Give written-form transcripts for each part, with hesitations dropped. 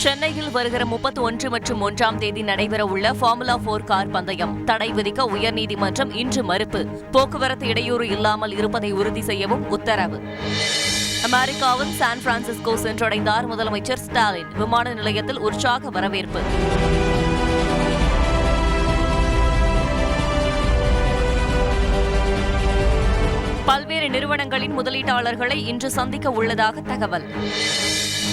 சென்னையில் வருகிற 31 மற்றும் 1ஆம் தேதி நடைபெறவுள்ள ஃபார்முலா 4 கார் பந்தயம் தடை விதிக்க உயர்நீதிமன்றம் இன்று மறுப்பு. போக்குவரத்து இடையூறு இல்லாமல் இருப்பதை உறுதி செய்யவும் உத்தரவு. அமெரிக்காவின் சான் பிரான்சிஸ்கோ சென்றடைந்தார் முதலமைச்சர் ஸ்டாலின். விமான நிலையத்தில் உற்சாக வரவேற்பு. பல்வேறு நிறுவனங்களின் முதலீட்டாளர்களை இன்று சந்திக்க உள்ளதாக தகவல்.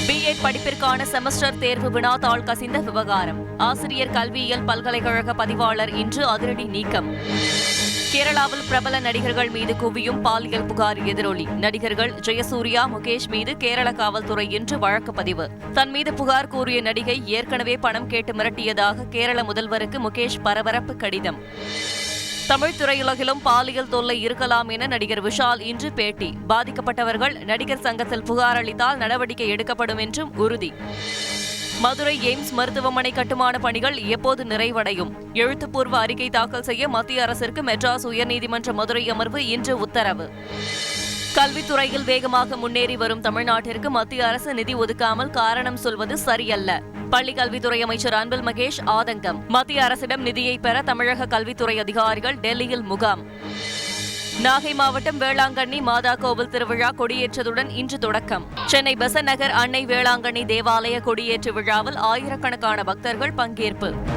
பிஎட் படிப்பிற்கான செமஸ்டர் தேர்வு வினாத்தாள் கசிந்த விவகாரம். ஆசிரியர் கல்வியியல் பல்கலைக்கழக பதிவாளர் இன்று அதிரடி நீக்கம். கேரளாவில் பிரபல நடிகர்கள் மீது குவியும் பாலியல் புகார் எதிரொலி. நடிகர்கள் ஜெயசூர்யா, முகேஷ் மீது கேரள காவல்துறை இன்று வழக்கு பதிவு. தன் மீது புகார் கூறிய நடிகை ஏற்கனவே பணம் கேட்டு மிரட்டியதாக கேரள முதல்வருக்கு முகேஷ் பரபரப்பு கடிதம். தமிழ் திரையுலகிலும் பாலியல் தொல்லை இருக்கலாம் என நடிகர் விஷால் இன்று பேட்டி. பாதிக்கப்பட்டவர்கள் நடிகர் சங்கத்தில் புகார் அளித்தால் நடவடிக்கை எடுக்கப்படும் என்றும் உறுதி. மதுரை எய்ம்ஸ் மருத்துவமனை கட்டுமான பணிகள் எப்போது நிறைவடையும்? எழுத்துப்பூர்வ அறிக்கை தாக்கல் செய்ய மத்திய அரசிற்கு மெட்ராஸ் உயர்நீதிமன்ற மதுரை அமர்வு இன்று உத்தரவு. கல்வித்துறையில் வேகமாக முன்னேறி வரும் தமிழ்நாட்டிற்கு மத்திய அரசு நிதி ஒதுக்காமல் காரணம் சொல்வது சரியல்ல. பள்ளி கல்வித்துறை அமைச்சர் அன்பில் மகேஷ் ஆதங்கம். மத்திய அரசிடம் நிதியை பெற தமிழக கல்வித்துறை அதிகாரிகள் டெல்லியில் முகாம். நாகை மாவட்டம் வேளாங்கண்ணி மாதா கோவில் திருவிழா கொடியேற்றத்துடன் இன்று தொடக்கம். சென்னை பெசன்ட் நகர் அன்னை வேளாங்கண்ணி தேவாலய கொடியேற்று விழாவில் ஆயிரக்கணக்கான பக்தர்கள் பங்கேற்பு.